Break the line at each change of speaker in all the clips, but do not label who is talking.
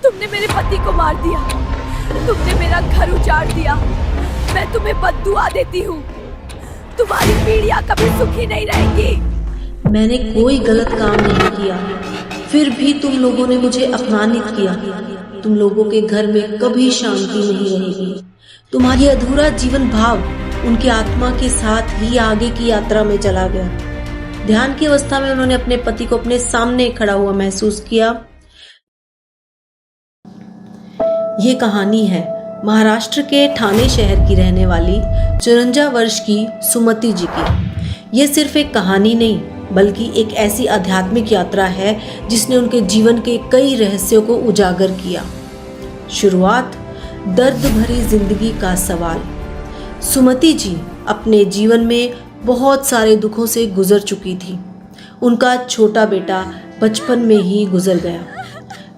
तुमने मेरे पति को मार दिया, तुमने मेरा घर उजाड़ दिया। मैं तुम्हें बद्दुआ देती हूँ, तुम्हारी पीढ़ियां कभी सुखी नहीं रहेंगी।
मैंने कोई गलत काम नहीं किया, फिर भी तुम लोगों ने मुझे अपमानित किया। तुम लोगों के घर में कभी शांति नहीं रहेगी। तुम्हारी अधूरा जीवन भाव उनकी आत्मा के साथ ही आगे की यात्रा में चला गया। ध्यान की अवस्था में उन्होंने अपने पति को अपने सामने खड़ा हुआ महसूस किया। ये कहानी है महाराष्ट्र के ठाणे शहर की रहने वाली 54 वर्ष की सुमति जी की। ये सिर्फ एक कहानी नहीं, बल्कि एक ऐसी आध्यात्मिक यात्रा है जिसने उनके जीवन के कई रहस्यों को उजागर किया। शुरुआत, दर्द भरी जिंदगी का सवाल। सुमति जी अपने जीवन में बहुत सारे दुखों से गुजर चुकी थी। उनका छोटा बेटा बचपन में ही गुजर गया।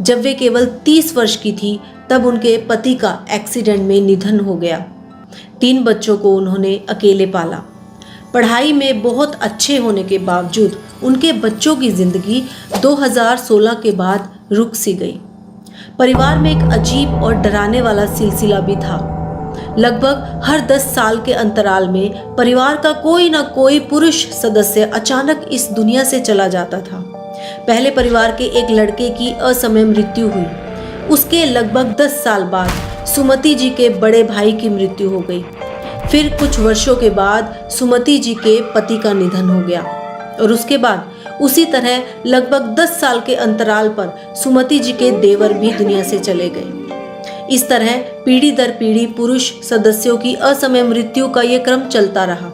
जब वे केवल 30 वर्ष की थी तब उनके पति का एक्सीडेंट में निधन हो गया। 3 बच्चों को उन्होंने अकेले पाला। पढ़ाई में बहुत अच्छे होने के बावजूद उनके बच्चों की जिंदगी 2016 के बाद रुक सी गई। परिवार में एक अजीब और डराने वाला सिलसिला भी था। लगभग हर 10 साल के अंतराल में परिवार का कोई ना कोई पुरुष सदस्य अचानक इस दुनिया से चला जाता था। पहले परिवार के एक लड़के की असमय मृत्यु हुई। उसके लगभग 10 साल बाद सुमति जी के बड़े भाई की मृत्यु हो गई। फिर कुछ वर्षों के बाद सुमति जी के पति का निधन हो गया और उसके बाद उसी तरह लगभग 10 साल के अंतराल पर सुमति जी के देवर भी दुनिया से चले गए। इस तरह पीढ़ी दर पीढ़ी पुरुष सदस्यों की असमय मृत्यु का ये क्रम चलता रहा।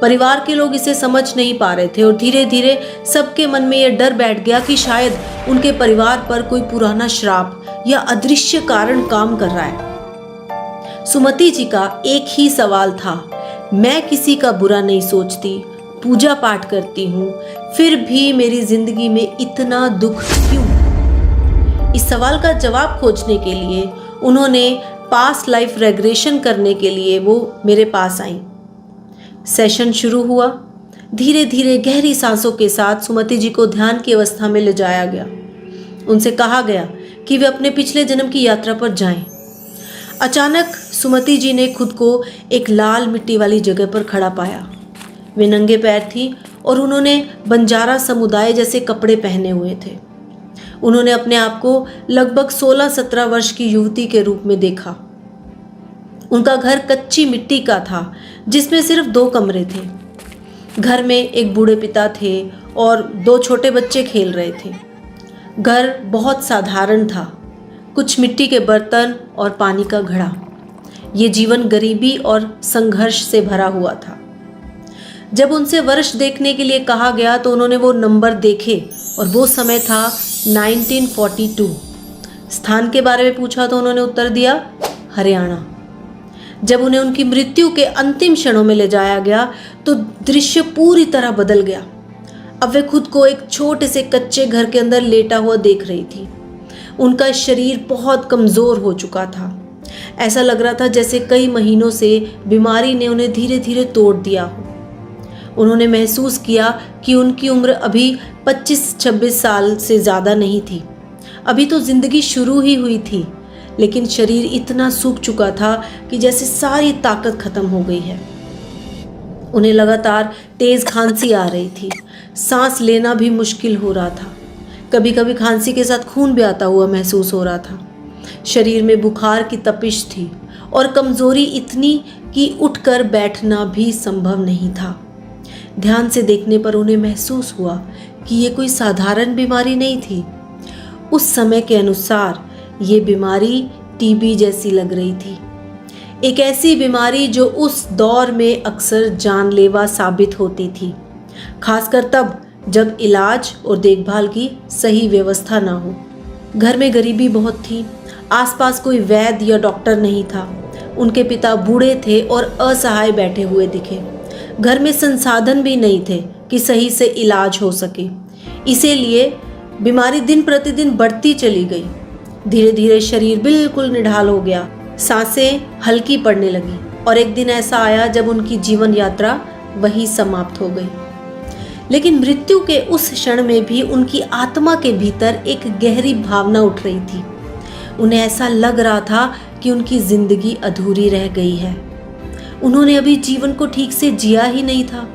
परिवार के लोग इसे समझ नहीं पा रहे थे और धीरे धीरे सबके मन में यह डर बैठ गया कि शायद उनके परिवार पर कोई पुराना श्राप या अदृश्य कारण काम कर रहा है। सुमति जी का एक ही सवाल था, मैं किसी का बुरा नहीं सोचती, पूजा पाठ करती हूँ, फिर भी मेरी जिंदगी में इतना दुख क्यों? इस सवाल का जवाब खोजने के लिए उन्होंने पास्ट लाइफ रेग्रेशन करने के लिए वो मेरे पास आई। सेशन शुरू हुआ। धीरे धीरे गहरी सांसों के साथ सुमति जी को ध्यान की अवस्था में ले जाया गया। उनसे कहा गया कि वे अपने पिछले जन्म की यात्रा पर जाएं। अचानक सुमति जी ने खुद को एक लाल मिट्टी वाली जगह पर खड़ा पाया। वे नंगे पैर थी और उन्होंने बंजारा समुदाय जैसे कपड़े पहने हुए थे। उन्होंने अपने आप को लगभग 16-17 वर्ष की युवती के रूप में देखा। उनका घर कच्ची मिट्टी का था जिसमें सिर्फ 2 कमरे थे। घर में एक बूढ़े पिता थे और 2 छोटे बच्चे खेल रहे थे। घर बहुत साधारण था, कुछ मिट्टी के बर्तन और पानी का घड़ा। ये जीवन गरीबी और संघर्ष से भरा हुआ था। जब उनसे वर्ष देखने के लिए कहा गया तो उन्होंने वो नंबर देखे और वो समय था 1942। स्थान के बारे में पूछा तो उन्होंने उत्तर दिया, हरियाणा। जब उन्हें उनकी मृत्यु के अंतिम क्षणों में ले जाया गया तो दृश्य पूरी तरह बदल गया। अब वे खुद को एक छोटे से कच्चे घर के अंदर लेटा हुआ देख रही थी। उनका शरीर बहुत कमज़ोर हो चुका था। ऐसा लग रहा था जैसे कई महीनों से बीमारी ने उन्हें धीरे धीरे तोड़ दिया हो। उन्होंने महसूस किया कि उनकी उम्र अभी 25-26 साल से ज़्यादा नहीं थी। अभी तो जिंदगी शुरू ही हुई थी, लेकिन शरीर इतना सूख चुका था कि जैसे सारी ताकत खत्म हो गई है। उन्हें लगातार तेज खांसी आ रही थी। सांस लेना भी मुश्किल हो रहा था। कभी कभी खांसी के साथ खून भी आता हुआ महसूस हो रहा था। शरीर में बुखार की तपिश थी और कमजोरी इतनी कि उठकर बैठना भी संभव नहीं था। ध्यान से देखने पर उन्हें महसूस हुआ कि ये कोई साधारण बीमारी नहीं थी। उस समय के अनुसार ये बीमारी टीबी जैसी लग रही थी। एक ऐसी बीमारी जो उस दौर में अक्सर जानलेवा साबित होती थी, खासकर तब जब इलाज और देखभाल की सही व्यवस्था ना हो। घर में गरीबी बहुत थी। आसपास कोई वैद्य या डॉक्टर नहीं था। उनके पिता बूढ़े थे और असहाय बैठे हुए दिखे। घर में संसाधन भी नहीं थे कि सही से इलाज हो सके। इसीलिए बीमारी दिन प्रतिदिन बढ़ती चली गई। धीरे धीरे शरीर बिल्कुल निढाल हो गया। सांसें हल्की पड़ने लगी और एक दिन ऐसा आया जब उनकी जीवन यात्रा वहीं समाप्त हो गई। लेकिन मृत्यु के उस क्षण में भी उनकी आत्मा के भीतर एक गहरी भावना उठ रही थी। उन्हें ऐसा लग रहा था कि उनकी जिंदगी अधूरी रह गई है। उन्होंने अभी जीवन को ठीक से जिया ही नहीं था।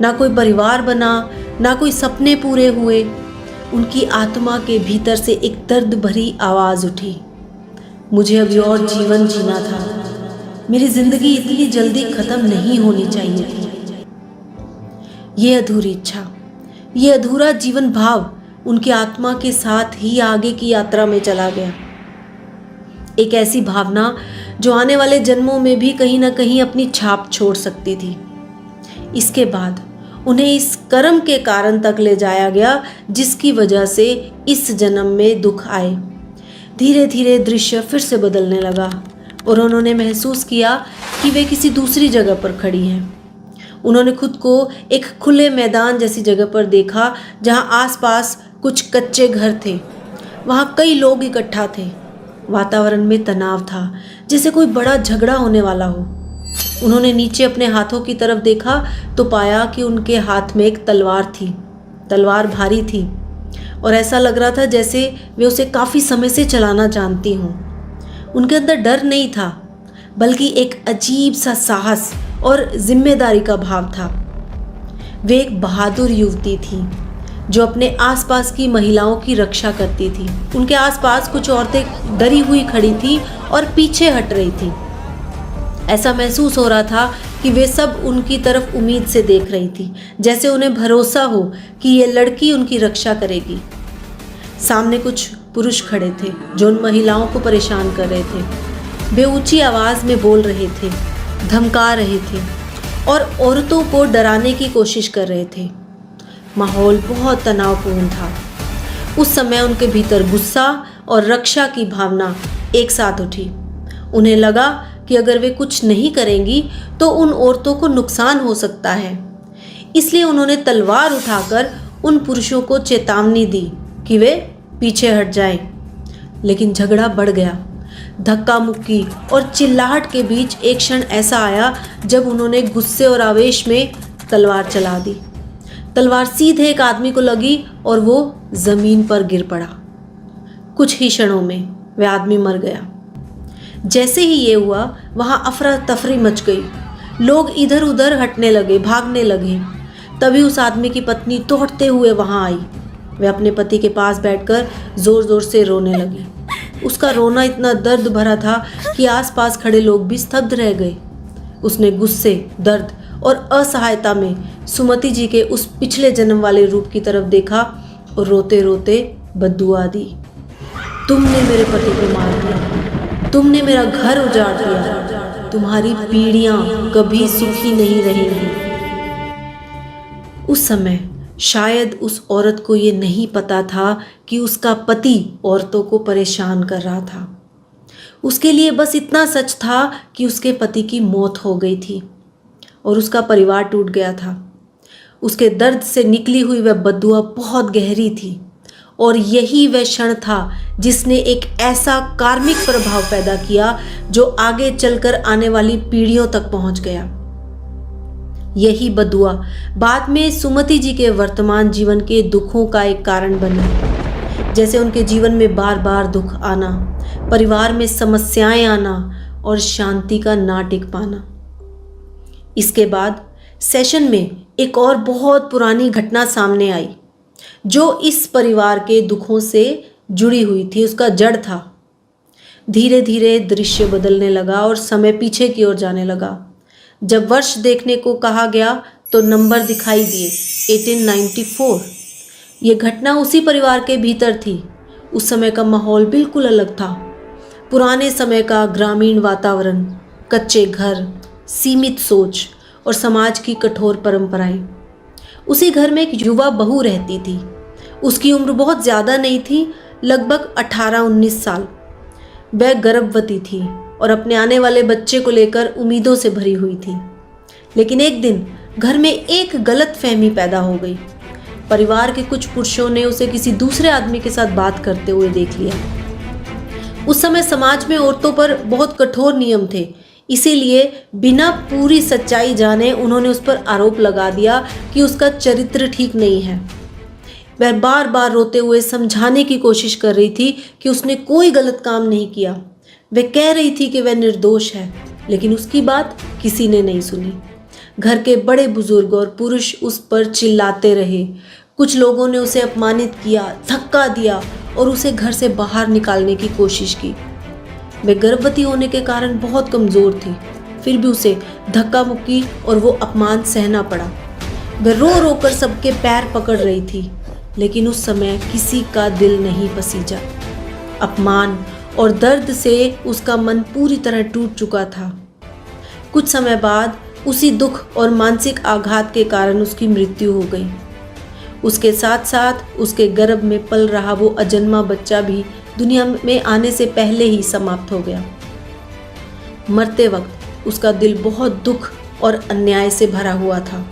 ना कोई परिवार बना, ना कोई सपने पूरे हुए। उनकी आत्मा के भीतर से एक दर्द भरी आवाज़ उठी, मुझे अभी और जीवन जीना था। मेरी जिंदगी इतनी जल्दी खत्म नहीं होनी चाहिए थी। ये अधूरी इच्छा, ये अधूरा जीवन भाव उनकी आत्मा के साथ ही आगे की यात्रा में चला गया। एक ऐसी भावना जो आने वाले जन्मों में भी कहीं ना कहीं अपनी छाप छोड़ सकती थी। इसके बाद उन्हें इस कर्म के कारण तक ले जाया गया जिसकी वजह से इस जन्म में दुख आए। धीरे धीरे दृश्य फिर से बदलने लगा और उन्होंने महसूस किया कि वे किसी दूसरी जगह पर खड़ी हैं। उन्होंने खुद को एक खुले मैदान जैसी जगह पर देखा जहां आसपास कुछ कच्चे घर थे। वहां कई लोग इकट्ठा थे। वातावरण में तनाव था, जैसे कोई बड़ा झगड़ा होने वाला हो। उन्होंने नीचे अपने हाथों की तरफ देखा तो पाया कि उनके हाथ में एक तलवार थी। तलवार भारी थी और ऐसा लग रहा था जैसे वे उसे काफ़ी समय से चलाना जानती हों। उनके अंदर डर नहीं था, बल्कि एक अजीब सा साहस और जिम्मेदारी का भाव था। वे एक बहादुर युवती थी जो अपने आसपास की महिलाओं की रक्षा करती थी। उनके आसपास कुछ औरतें डरी हुई खड़ी थी और पीछे हट रही थी। ऐसा महसूस हो रहा था कि वे सब उनकी तरफ उम्मीद से देख रही थी, जैसे उन्हें भरोसा हो कि ये लड़की उनकी रक्षा करेगी। सामने कुछ पुरुष खड़े थे जो उन महिलाओं को परेशान कर रहे थे। वे ऊंची आवाज़ में बोल रहे थे, धमका रहे थे और औरतों को डराने की कोशिश कर रहे थे। माहौल बहुत तनावपूर्ण था। उस समय उनके भीतर गुस्सा और रक्षा की भावना एक साथ उठी। उन्हें लगा कि अगर वे कुछ नहीं करेंगी तो उन औरतों को नुकसान हो सकता है। इसलिए उन्होंने तलवार उठाकर उन पुरुषों को चेतावनी दी कि वे पीछे हट जाएं। लेकिन झगड़ा बढ़ गया। धक्का मुक्की और चिल्लाहट के बीच एक क्षण ऐसा आया जब उन्होंने गुस्से और आवेश में तलवार चला दी। तलवार सीधे एक आदमी को लगी और वो जमीन पर गिर पड़ा। कुछ ही क्षणों में वह आदमी मर गया। जैसे ही ये हुआ, वहां अफरा तफरी मच गई। लोग इधर उधर हटने लगे, भागने लगे। तभी उस आदमी की पत्नी दौड़ते हुए वहां आई। वह अपने पति के पास बैठकर जोर जोर से रोने लगी। उसका रोना इतना दर्द भरा था कि आसपास खड़े लोग भी स्तब्ध रह गए। उसने गुस्से, दर्द और असहायता में सुमति जी के उस पिछले जन्म वाले रूप की तरफ देखा और रोते रोते बद्दुआ दी, तुमने मेरे पति को मार दिया, तुमने मेरा घर उजाड़ दिया, तुम्हारी पीढ़ियां कभी सुखी नहीं रहेंगी। उस समय शायद उस औरत को ये नहीं पता था कि उसका पति औरतों को परेशान कर रहा था। उसके लिए बस इतना सच था कि उसके पति की मौत हो गई थी और उसका परिवार टूट गया था। उसके दर्द से निकली हुई वह बद्दुआ बहुत गहरी थी और यही वह क्षण था जिसने एक ऐसा कार्मिक प्रभाव पैदा किया जो आगे चलकर आने वाली पीढ़ियों तक पहुंच गया। यही बद्दुआ बाद में सुमति जी के वर्तमान जीवन के दुखों का एक कारण बनी। जैसे उनके जीवन में बार बार दुख आना, परिवार में समस्याएं आना और शांति का ना टिक पाना। इसके बाद सेशन में एक और बहुत पुरानी घटना सामने आई जो इस परिवार के दुखों से जुड़ी हुई थी, उसका जड़ था। धीरे धीरे दृश्य बदलने लगा और समय पीछे की ओर जाने लगा। जब वर्ष देखने को कहा गया तो नंबर दिखाई दिए 1894। ये घटना उसी परिवार के भीतर थी। उस समय का माहौल बिल्कुल अलग था। पुराने समय का ग्रामीण वातावरण, कच्चे घर, सीमित सोच और समाज की कठोर परंपराएं। उसी घर में एक युवा बहू रहती थी। उसकी उम्र बहुत ज़्यादा नहीं थी, लगभग 18-19 साल। वह गर्भवती थी और अपने आने वाले बच्चे को लेकर उम्मीदों से भरी हुई थी। लेकिन एक दिन घर में एक गलत फहमी पैदा हो गई। परिवार के कुछ पुरुषों ने उसे किसी दूसरे आदमी के साथ बात करते हुए देख लिया। उस समय समाज में औरतों पर बहुत कठोर नियम थे, इसीलिए बिना पूरी सच्चाई जाने उन्होंने उस पर आरोप लगा दिया कि उसका चरित्र ठीक नहीं है। वह बार बार रोते हुए समझाने की कोशिश कर रही थी कि उसने कोई गलत काम नहीं किया। वह कह रही थी कि वह निर्दोष है, लेकिन उसकी बात किसी ने नहीं सुनी। घर के बड़े बुजुर्ग और पुरुष उस पर चिल्लाते रहे। कुछ लोगों ने उसे अपमानित किया, धक्का दिया और उसे घर से बाहर निकालने की कोशिश की। वह गर्भवती होने के कारण बहुत कमज़ोर थी, फिर भी उसे धक्का मुक्की और वो अपमान सहना पड़ा। वह रो रो कर सबके पैर पकड़ रही थी, लेकिन उस समय किसी का दिल नहीं पसीजा। अपमान और दर्द से उसका मन पूरी तरह टूट चुका था। कुछ समय बाद उसी दुख और मानसिक आघात के कारण उसकी मृत्यु हो गई। उसके साथ साथ उसके गर्भ में पल रहा वो अजन्मा बच्चा भी दुनिया में आने से पहले ही समाप्त हो गया। मरते वक्त उसका दिल बहुत दुख और अन्याय से भरा हुआ था।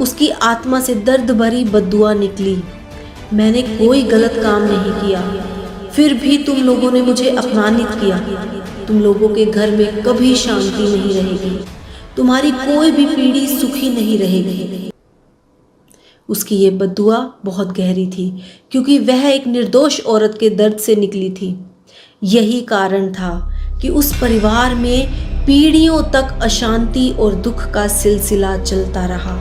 उसकी आत्मा से दर्द भरी बद्दुआ निकली। मैंने कोई गलत काम नहीं किया, फिर भी तुम लोगों ने मुझे अपमानित किया। तुम लोगों के घर में कभी शांति नहीं रहेगी, तुम्हारी कोई भी पीढ़ी सुखी नहीं रहेगी। उसकी ये बद्दुआ बहुत गहरी थी, क्योंकि वह एक निर्दोष औरत के दर्द से निकली थी। यही कारण था कि उस परिवार में पीढ़ियों तक अशांति और दुख का सिलसिला चलता रहा।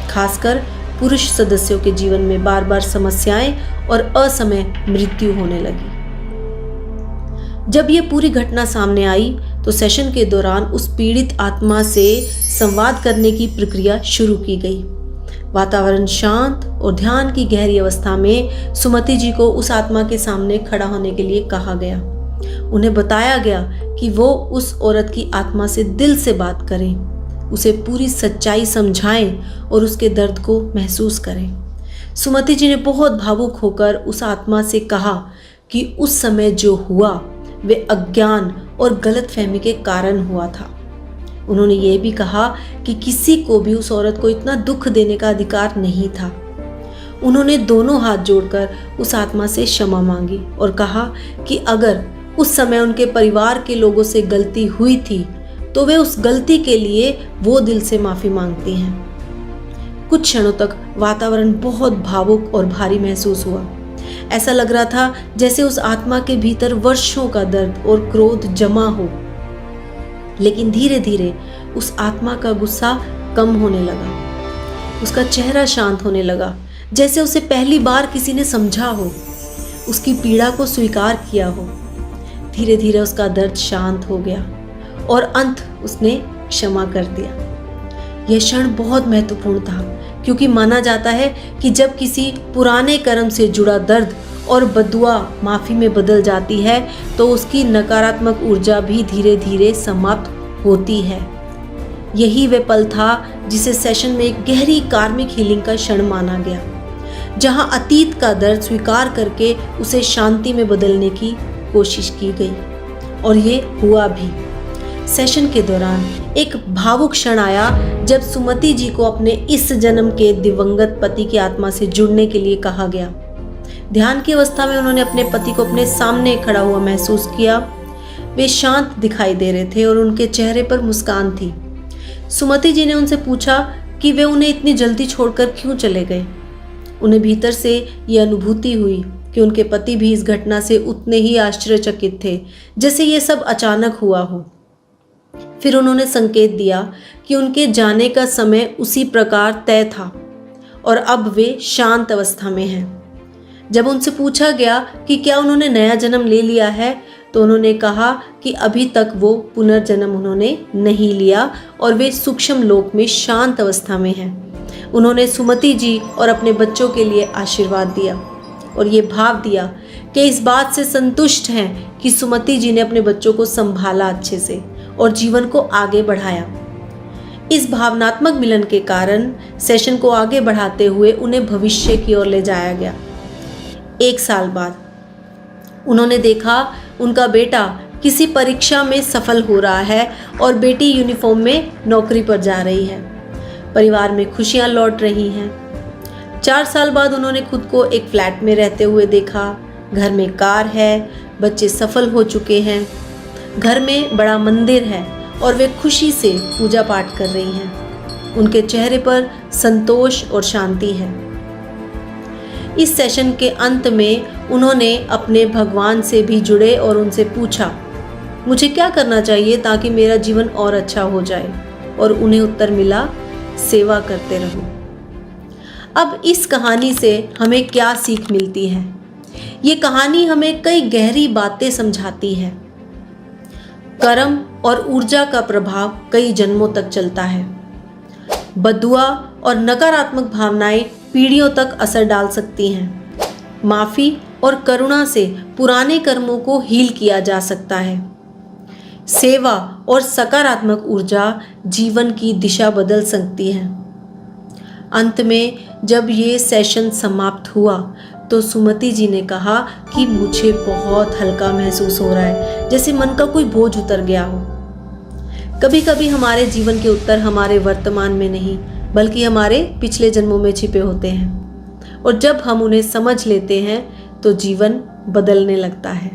खासकर पुरुष सदस्यों के जीवन में बार बार समस्याएं और असमय मृत्यु होने लगी। जब ये पूरी घटना सामने आई तो सेशन के दौरान उस पीड़ित आत्मा से संवाद करने की प्रक्रिया शुरू की गई। वातावरण शांत और ध्यान की गहरी अवस्था में सुमति जी को उस आत्मा के सामने खड़ा होने के लिए कहा गया। उन्हें बताया गया कि वो उस औरत की आत्मा से दिल से बात करें, उसे पूरी सच्चाई समझाएं और उसके दर्द को महसूस करें। सुमति जी ने बहुत भावुक होकर उस आत्मा से कहा कि उस समय जो हुआ वे अज्ञान और गलतफहमी के कारण हुआ था। उन्होंने ये भी कहा कि किसी को भी उस औरत को इतना दुख देने का अधिकार नहीं था। उन्होंने दोनों हाथ जोड़कर उस आत्मा से क्षमा मांगी और कहा कि अगर उस समय उनके परिवार के लोगों से गलती हुई थी तो वे उस गलती के लिए वो दिल से माफ़ी मांगती हैं। कुछ क्षणों तक वातावरण बहुत भावुक और भारी महसूस हुआ। ऐसा लग रहा था जैसे उस आत्मा के भीतर वर्षों का दर्द और क्रोध जमा हो। लेकिन धीरे धीरे उस आत्मा का गुस्सा कम होने लगा। उसका चेहरा शांत होने लगा, जैसे उसे पहली बार किसी ने समझा हो, उसकी पीड़ा को स्वीकार किया हो। धीरे धीरे उसका दर्द शांत हो गया और अंत उसने क्षमा कर दिया। यह क्षण बहुत महत्वपूर्ण था, क्योंकि माना जाता है कि जब किसी पुराने कर्म से जुड़ा दर्द और बद्दुआ माफ़ी में बदल जाती है तो उसकी नकारात्मक ऊर्जा भी धीरे धीरे समाप्त होती है। यही वह पल था जिसे सेशन में एक गहरी कार्मिक हीलिंग का क्षण माना गया, जहां अतीत का दर्द स्वीकार करके उसे शांति में बदलने की कोशिश की गई। और ये हुआ भी। सेशन के दौरान एक भावुक क्षण आया जब सुमति जी को अपने इस जन्म के दिवंगत पति की आत्मा से जुड़ने के लिए कहा गया। ध्यान की अवस्था में उन्होंने अपने पति को अपने सामने खड़ा हुआ महसूस किया। वे शांत दिखाई दे रहे थे और उनके चेहरे पर मुस्कान थी। सुमति जी ने उनसे पूछा कि वे उन्हें इतनी जल्दी छोड़कर क्यों चले गए। उन्हें भीतर से ये अनुभूति हुई कि उनके पति भी इस घटना से उतने ही आश्चर्यचकित थे जैसे ये सब अचानक हुआ हो। फिर उन्होंने संकेत दिया कि उनके जाने का समय उसी प्रकार तय था और अब वे शांत अवस्था में हैं। जब उनसे पूछा गया कि क्या उन्होंने नया जन्म ले लिया है तो उन्होंने कहा कि अभी तक वो पुनर्जन्म उन्होंने नहीं लिया और वे सूक्ष्म लोक में शांत अवस्था में हैं। उन्होंने सुमति जी और अपने बच्चों के लिए आशीर्वाद दिया और ये भाव दिया कि इस बात से संतुष्ट हैं कि सुमति जी ने अपने बच्चों को संभाला अच्छे से और जीवन को आगे बढ़ाया। इस भावनात्मक मिलन के कारण सेशन को आगे बढ़ाते हुए उन्हें भविष्य की ओर ले जाया गया। 1 साल बाद उन्होंने देखा उनका बेटा किसी परीक्षा में सफल हो रहा है और बेटी यूनिफॉर्म में नौकरी पर जा रही है। परिवार में खुशियां लौट रही हैं। 4 साल बाद उन्होंने खुद को एक फ्लैट में रहते हुए देखा। घर में कार है, बच्चे सफल हो चुके हैं, घर में बड़ा मंदिर है और वे खुशी से पूजा पाठ कर रही हैं। उनके चेहरे पर संतोष और शांति है। इस सेशन के अंत में उन्होंने अपने भगवान से भी जुड़े और उनसे पूछा, मुझे क्या करना चाहिए ताकि मेरा जीवन और अच्छा हो जाए? और उन्हें उत्तर मिला, सेवा करते रहो। अब इस कहानी से हमें क्या सीख मिलती है? ये कहानी हमें कई गहरी बातें समझाती है। कर्म और ऊर्जा का प्रभाव कई जन्मों तक चलता है। बद्दुआ और नकारात्मक भावनाएं पीढ़ियों तक असर डाल सकती हैं। माफ़ी और करुणा से पुराने कर्मों को हील किया जा सकता है। सेवा और सकारात्मक ऊर्जा जीवन की दिशा बदल सकती है। अंत में जब ये सेशन समाप्त हुआ तो सुमति जी ने कहा कि मुझे बहुत हल्का महसूस हो रहा है, जैसे मन का कोई बोझ उतर गया हो। कभी कभी हमारे जीवन के उत्तर हमारे वर्तमान में नहीं बल्कि हमारे पिछले जन्मों में छिपे होते हैं, और जब हम उन्हें समझ लेते हैं तो जीवन बदलने लगता है।